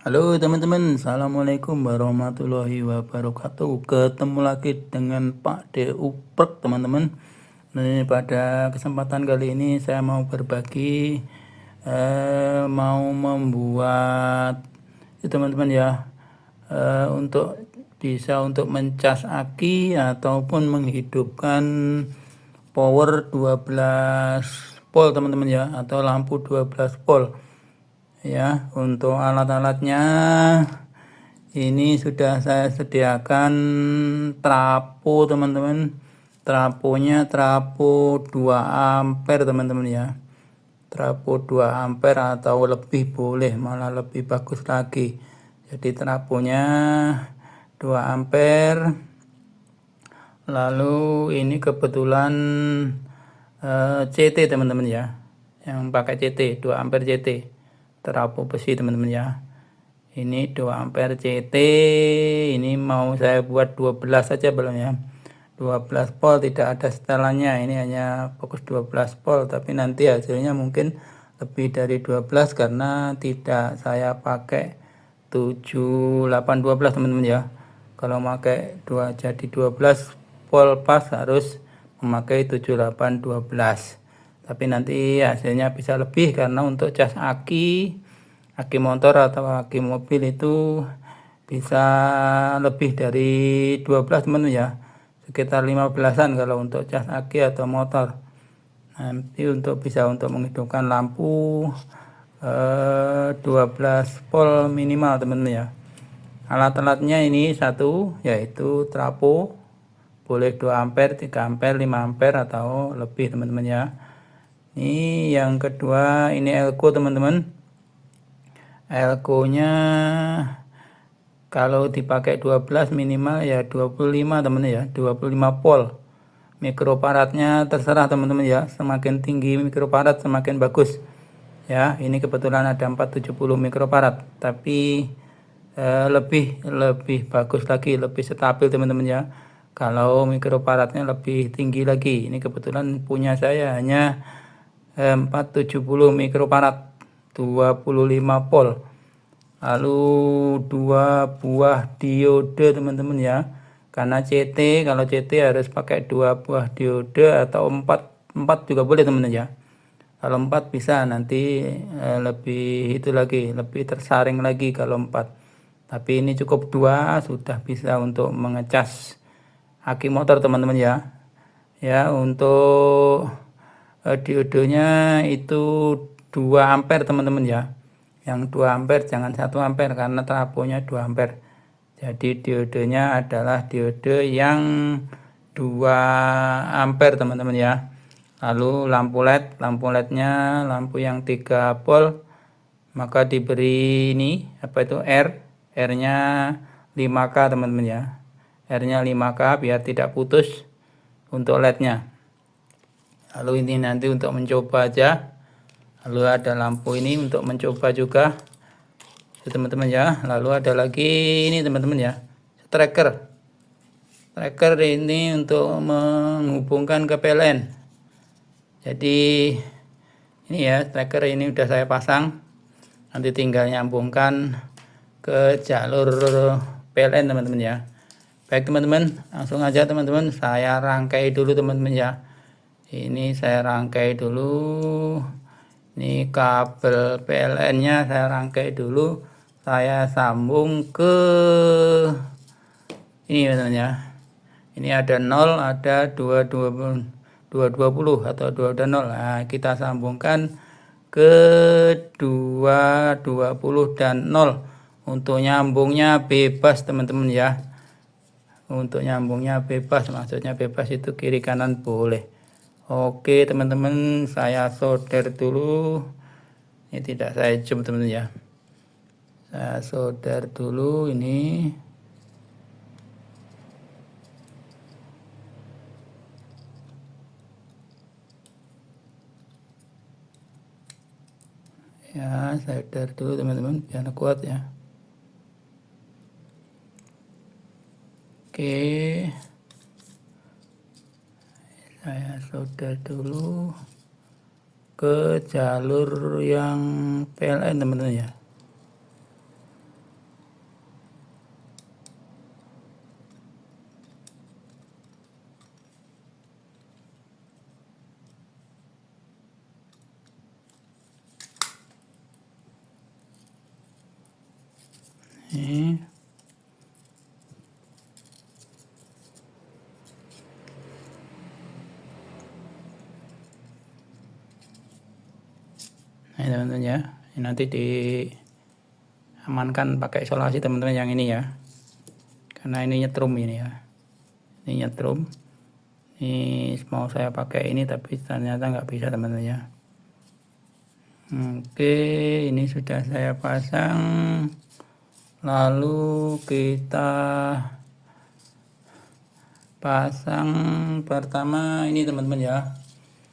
Halo teman-teman, Assalamualaikum warahmatullahi wabarakatuh. Ketemu lagi dengan Pak D. Uprek teman-teman. Nah, pada kesempatan kali ini saya mau berbagi, mau membuat teman-teman ya, untuk mencas aki ataupun menghidupkan power 12 volt teman-teman ya, atau lampu 12 volt. Ya, untuk alat-alatnya ini sudah saya sediakan trapo teman-teman. Traponya trapo 2 ampere teman-teman ya. Trapo 2 ampere atau lebih boleh, malah lebih bagus lagi. Jadi traponya 2 ampere. Lalu ini kebetulan CT teman-teman ya. Yang pakai CT 2 ampere CT. Trapo besi teman-teman ya. Ini 2 ampere CT. Ini mau saya buat 12 saja belum ya. 12 volt tidak ada setelannya. Ini hanya fokus 12 volt, tapi nanti hasilnya mungkin lebih dari 12 karena tidak saya pakai 7 8 12 teman-teman ya. Kalau pakai 2 jadi 12 volt pas harus memakai 7 8 12. Tapi nanti hasilnya bisa lebih karena untuk cas aki motor atau aki mobil itu bisa lebih dari 12 teman ya, sekitar 15-an kalau untuk cas aki atau motor. Nanti bisa untuk menghidupkan lampu 12 volt minimal teman-teman ya. Alat-alatnya ini satu, yaitu trapo, boleh 2 ampere, 3 ampere, 5 ampere atau lebih teman-teman ya. Ini yang kedua, ini elko teman-teman. Elko-nya kalau dipakai 12 minimal ya 25 teman-teman ya, 25 volt. Mikrofaradnya terserah teman-teman ya, semakin tinggi mikrofarad semakin bagus. Ya, ini kebetulan ada 470 mikrofarad, tapi lebih bagus lagi, lebih stabil teman-teman ya. Kalau mikrofaradnya lebih tinggi lagi. Ini kebetulan punya saya hanya 470 mikrofarad, 25 volt. Lalu 2 buah diode teman-teman ya. Karena CT, kalau CT harus pakai 2 buah diode atau 4 juga boleh teman-teman ya. Kalau 4 bisa nanti lebih itu lagi, lebih tersaring lagi kalau 4. Tapi ini cukup 2 sudah bisa untuk mengecas aki motor teman-teman ya. Ya, untuk diodenya itu 2 ampere teman-teman ya. Yang 2 ampere, jangan 1 ampere karena trafonya 2 ampere. Jadi diodenya adalah diode yang 2 ampere teman-teman ya. Lalu lampu LED-nya lampu yang 3 volt, maka diberi ini R-nya 5K teman-teman ya. R-nya 5K biar tidak putus untuk LED-nya. Lalu ini nanti untuk mencoba aja. Lalu ada lampu ini untuk mencoba juga teman-teman ya. Lalu ada lagi ini teman-teman ya, tracker ini untuk menghubungkan ke PLN. Jadi ini ya, tracker ini udah saya pasang, nanti tinggal nyambungkan ke jalur PLN teman-teman ya. Baik teman-teman, langsung aja teman-teman saya rangkai dulu teman-teman ya. Ini saya rangkai dulu. Ini kabel PLN-nya saya rangkai dulu. Saya sambung ke ini teman-teman ya. Ini ada 0, ada 220 atau 220. Nah, kita sambungkan ke 220 dan 0. Untuk nyambungnya bebas teman-teman ya. Untuk nyambungnya bebas, maksudnya bebas itu kiri kanan boleh. Oke teman-teman, saya solder dulu. Ini tidak saya zoom teman-teman ya. Saya solder dulu ini. Ya, solder dulu teman-teman biar kuat ya. Oke. Saya solder dulu ke jalur yang PLN teman-teman ya. Ini. Nah, teman-teman ya, ini nanti diamankan pakai isolasi teman-teman yang ini ya, karena ini nyetrum ini ya, ini nyetrum. Ini mau saya pakai ini tapi ternyata nggak bisa teman-teman ya. Oke, ini sudah saya pasang. Lalu kita pasang pertama ini teman-teman ya.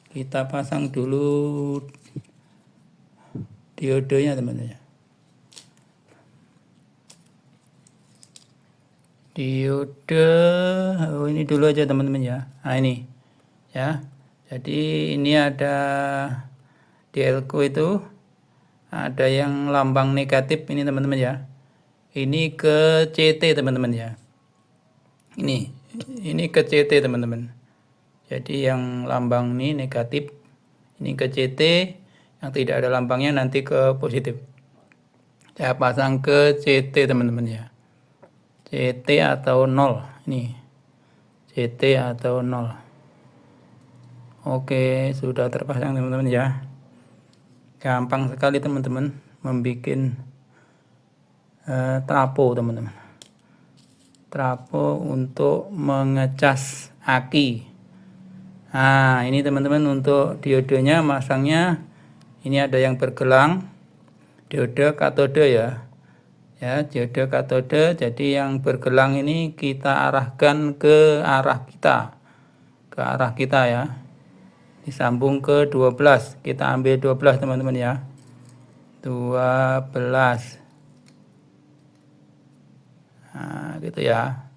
Kita pasang dulu diodenya teman-teman ya. Diode, oh ini dulu aja teman-teman ya. Nah ini ya. Jadi ini ada di elko itu ada yang lambang negatif ini teman-teman ya. Ini ke CT teman-teman ya. Ini ke CT teman-teman. Jadi yang lambang ini negatif, ini ke CT, yang tidak ada lambangnya nanti ke positif. Saya pasang ke CT teman-teman ya. CT atau 0 ini. CT atau 0. Oke, sudah terpasang teman-teman ya. Gampang sekali teman-teman membuat trapo teman-teman. Trapo untuk mengecas aki. Nah ini teman-teman untuk diodenya masangnya ini ada yang bergelang, diode katode ya, diode katode. Jadi yang bergelang ini kita arahkan ke arah kita ya, disambung ke 12. Kita ambil 12 teman-teman ya, 12. Nah gitu ya.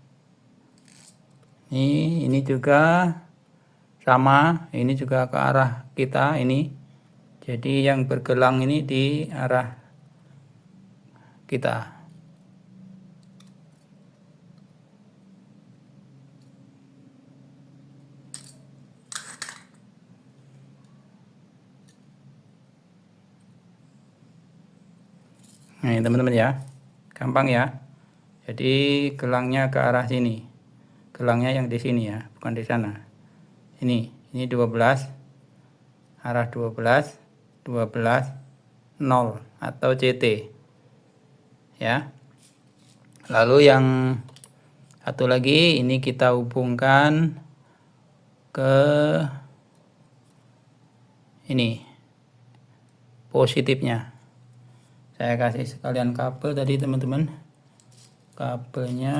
Ini juga sama, ini juga ke arah kita ini. Jadi yang bergelang ini di arah kita. Nah, teman-teman ya. Gampang ya. Jadi gelangnya ke arah sini. Gelangnya yang di sini ya, bukan di sana. Ini 12. Arah 12, 12, 0 atau CT. Ya. Lalu yang satu lagi ini kita hubungkan ke ini positifnya. Saya kasih sekalian kabel tadi teman-teman. Kabelnya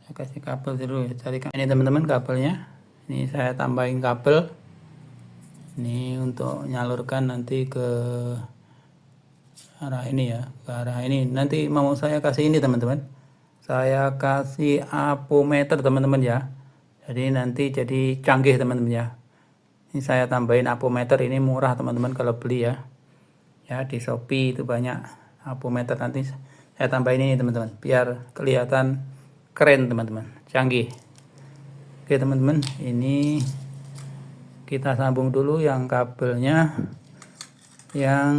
saya kasih kabel dulu, carikan ini teman-teman kabelnya. Ini saya tambahin kabel. Ini untuk nyalurkan nanti ke arah ini ya, ke arah ini. Nanti mau saya kasih ini teman-teman. Saya kasih apometer teman-teman ya. Jadi nanti jadi canggih teman-teman ya. Ini saya tambahin apometer, ini murah teman-teman kalau beli ya. Ya di Shopee itu banyak apometer, nanti saya tambahin ini teman-teman biar kelihatan keren teman-teman, canggih. Oke teman-teman, ini kita sambung dulu yang kabelnya yang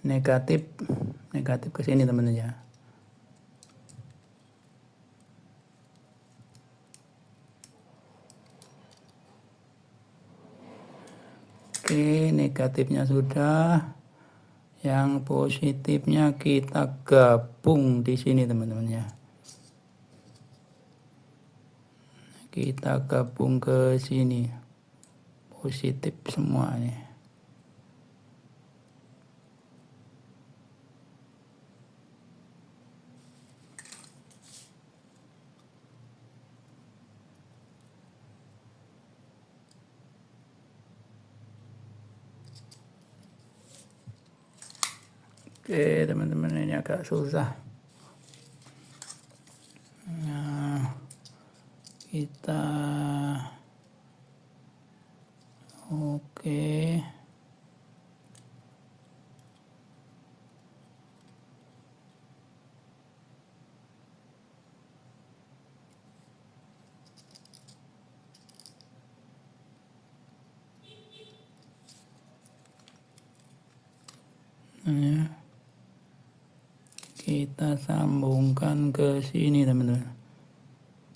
negatif ke sini teman-teman ya. Oke, negatifnya sudah, yang positifnya kita gabung di sini teman-teman ya. Kita gabung ke sini, positif semua nih. Oke teman-teman, ini agak susah. Nah, kita oke. Ya. kita sambungkan ke sini teman-teman,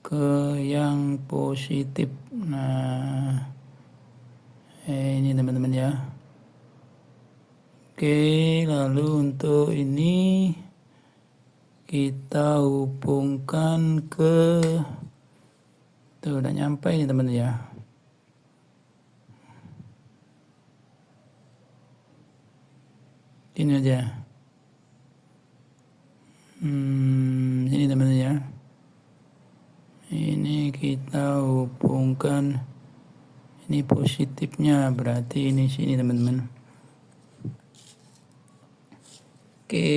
ke yang positif. Nah, ini teman-teman ya. Oke, lalu untuk ini kita hubungkan ke, tuh udah nyampe ini teman-teman ya. Ini aja. Ini teman-teman ya. Ini kita hubungkan, ini positifnya berarti ini sini teman-teman. Oke.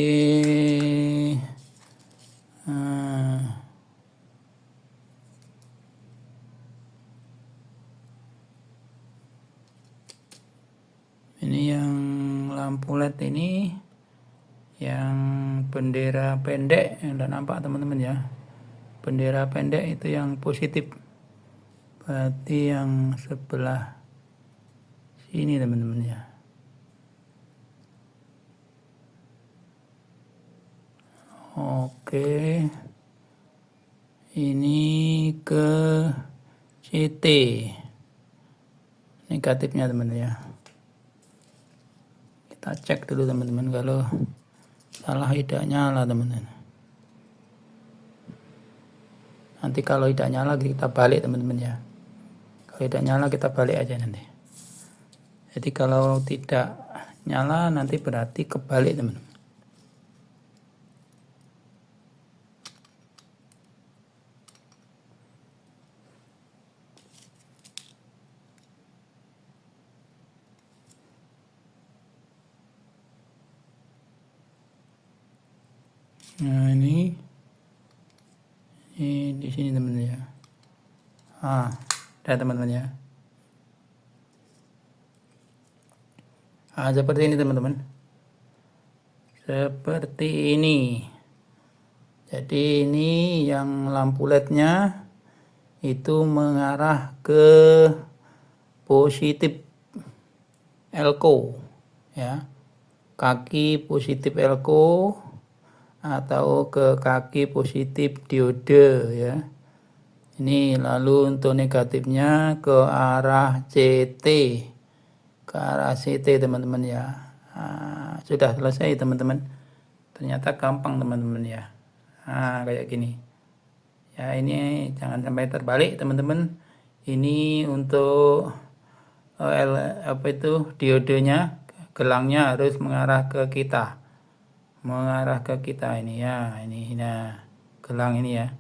Ini yang lampu LED ini, yang bendera pendek yang udah nampak teman-teman ya. Bendera pendek itu yang positif, berarti yang sebelah sini teman-teman ya. Oke, ini ke CT negatifnya teman-teman ya. Kita cek dulu teman-teman, kalau salah tidak nyala teman-teman. Nanti kalau tidak nyala kita balik teman-teman ya. Kalau tidak nyala kita balik aja nanti. Jadi kalau tidak nyala nanti berarti kebalik teman-teman. Nah ini di sini teman-teman ya. Ada teman-teman ya. Seperti ini teman-teman. Seperti ini. Jadi ini yang lampu LED-nya itu mengarah ke positif elko ya. Kaki positif elko atau ke kaki positif diode ya. Ini lalu untuk negatifnya ke arah CT, ke arah CT teman-teman ya. Sudah selesai teman-teman. Ternyata gampang teman-teman ya. Kayak gini ya. Ini jangan sampai terbalik teman-teman. Ini untuk diodenya, gelangnya harus mengarah ke kita. Mengarah ke kita ini ya, ini nah gelang ini ya.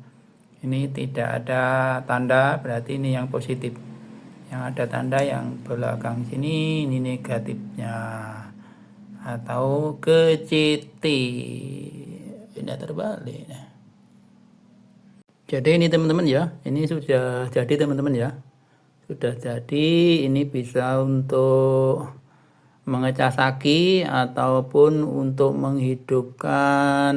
Ini tidak ada tanda, berarti ini yang positif. Yang ada tanda yang belakang sini, ini negatifnya. Atau ke CT. Tidak terbalik. Jadi ini teman-teman ya, ini sudah jadi teman-teman ya. Sudah jadi, ini bisa untuk mengecas aki ataupun untuk menghidupkan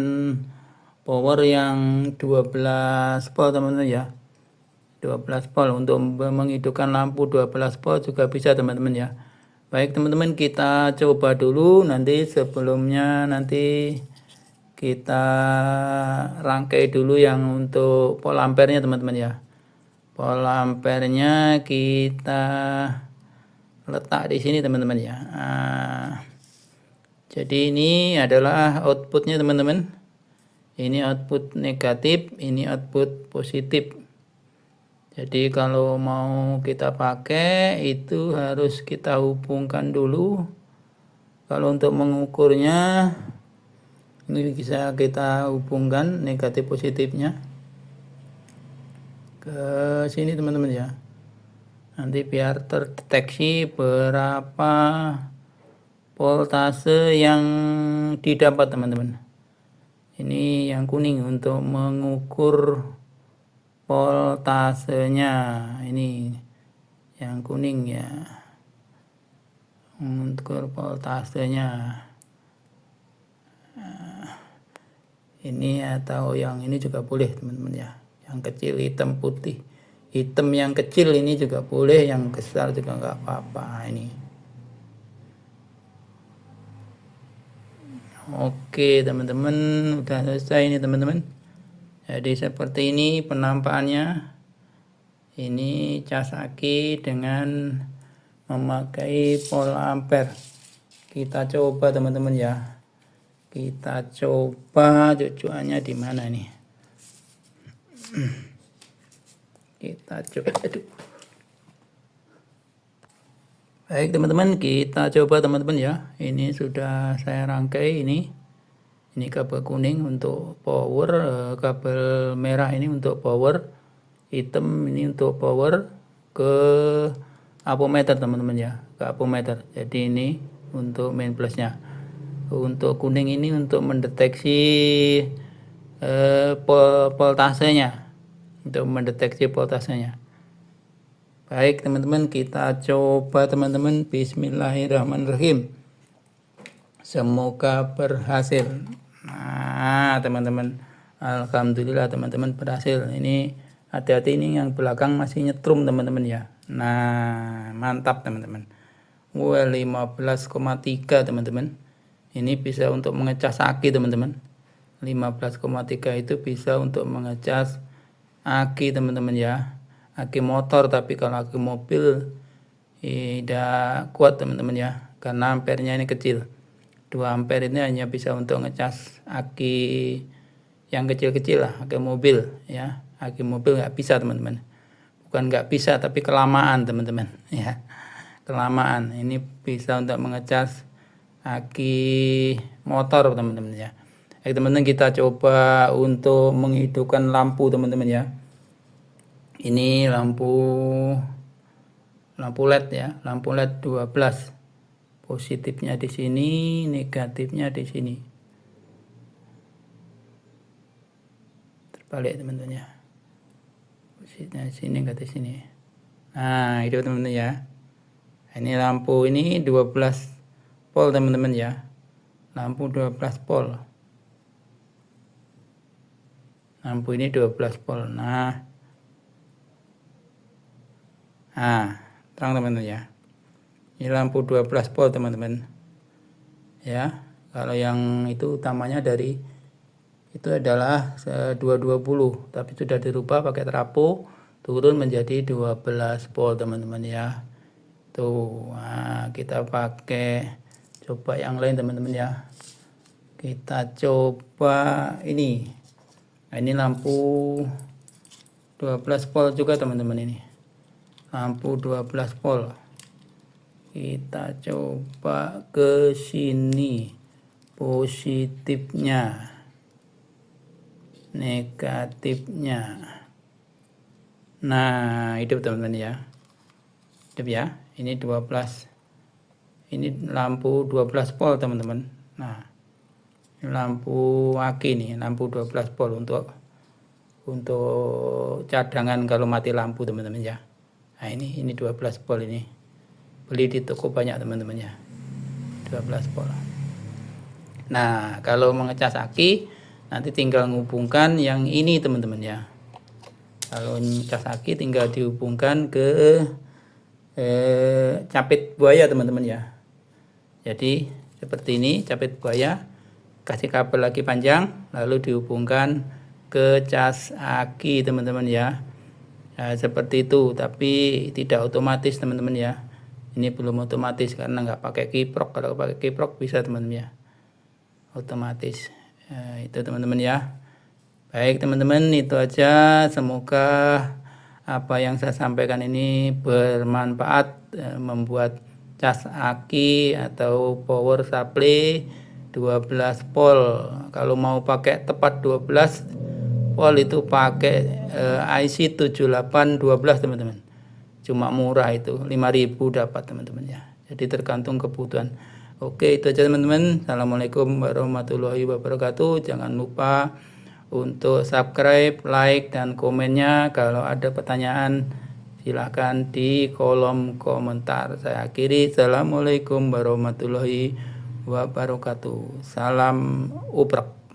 power yang 12 volt teman-teman ya. 12 volt untuk menghidupkan lampu 12 volt juga bisa teman-teman ya. Baik teman-teman, kita coba dulu, nanti sebelumnya nanti kita rangkai dulu yang untuk volt ampere-nya teman-teman ya. Volt ampere-nya kita letak di sini teman-teman ya. Jadi ini adalah outputnya teman-teman. Ini output negatif, ini output positif. Jadi kalau mau kita pakai itu harus kita hubungkan dulu. Kalau untuk mengukurnya ini bisa kita hubungkan negatif positifnya ke sini teman-teman ya. Nanti biar terdeteksi berapa voltase yang didapat teman-teman. Ini yang kuning untuk mengukur voltasenya. Ini yang kuning ya, mengukur voltasenya. Ini atau yang ini juga boleh teman-teman ya. Yang kecil hitam putih. Hitam yang kecil ini juga boleh, yang besar juga nggak apa-apa ini. Oke teman-teman, udah selesai ini teman-teman. Jadi seperti ini penampakannya. Ini cas aki dengan memakai pola ampere. Kita coba teman-teman ya. Kita coba cucuannya di mana nih. Kita coba. Baik teman-teman, kita coba teman-teman ya. Ini sudah saya rangkai ini. Ini kabel kuning untuk power, kabel merah ini untuk power, hitam ini untuk power ke ampermeter teman-teman ya, ke ampermeter. Jadi ini untuk main plusnya. Untuk kuning ini untuk mendeteksi voltasenya, untuk mendeteksi voltasenya. Baik teman-teman, kita coba teman-teman. Bismillahirrahmanirrahim. Semoga berhasil. Nah teman-teman, alhamdulillah teman-teman berhasil. Ini hati-hati, ini yang belakang masih nyetrum teman-teman ya. Nah mantap teman-teman. 15,3 teman-teman. Ini bisa untuk mengecas aki teman-teman. 15,3 itu bisa untuk mengecas aki teman-teman ya. Aki motor, tapi kalau aki mobil tidak kuat teman-teman ya, karena ampernya ini kecil. 2 ampere ini hanya bisa untuk ngecas aki yang kecil-kecil lah, aki mobil ya. Aki mobil nggak bisa teman-teman. Bukan nggak bisa, tapi kelamaan teman-teman ya. Kelamaan. Ini bisa untuk mengecas aki motor teman-teman ya. Teman-teman, kita coba untuk menghidupkan lampu teman-teman ya. Ini lampu LED ya, lampu LED 12. Positifnya di sini, negatifnya di sini. Terbalik teman-teman ya. Positifnya di sini, negatif di sini. Nah, itu teman-teman ya. Ini lampu ini 12 volt teman-teman ya. Lampu 12 volt. Lampu ini 12 volt. Nah, terang teman-teman ya. Ini lampu 12 volt teman-teman ya. Kalau yang itu utamanya dari itu adalah 220, tapi sudah dirubah pakai trafo turun menjadi 12 volt teman-teman ya. Tuh, nah, kita pakai coba yang lain teman-teman ya. Kita coba ini. Nah, ini lampu 12 volt juga teman-teman ini. Lampu 12 volt. Kita coba ke sini, positifnya, negatifnya. Nah, itu teman-teman ya. Hidup ya. Ini 12. Ini lampu 12 volt teman-teman. Nah, ini lampu aki nih, lampu 12 volt untuk cadangan kalau mati lampu teman-teman ya. Nah, ini 12 volt ini. Beli di toko banyak teman-teman ya. 12 volt. Nah, kalau mengecas aki nanti tinggal menghubungkan yang ini teman-teman ya. Kalau ngecas aki tinggal dihubungkan ke capit buaya teman-teman ya. Jadi seperti ini, capit buaya, kasih kabel lagi panjang, lalu dihubungkan ke cas aki teman-teman ya. Nah, seperti itu, tapi tidak otomatis teman-teman ya. Ini belum otomatis karena nggak pakai kiprok. Kalau pakai kiprok bisa teman-teman ya, otomatis. Nah, itu teman-teman ya. Baik teman-teman, itu aja. Semoga apa yang saya sampaikan ini bermanfaat, membuat cas aki atau power supply 12 volt. Kalau mau pakai tepat 12 volt itu pakai IC 7812 teman-teman. Cuma murah itu, 5.000 dapat teman-teman ya. Jadi tergantung kebutuhan. Oke, itu aja teman-teman. Assalamualaikum warahmatullahi wabarakatuh. Jangan lupa untuk subscribe, like, dan komennya. Kalau ada pertanyaan silahkan di kolom komentar. Saya akhiri. Assalamualaikum warahmatullahi wabarakatuh. Salam uprek.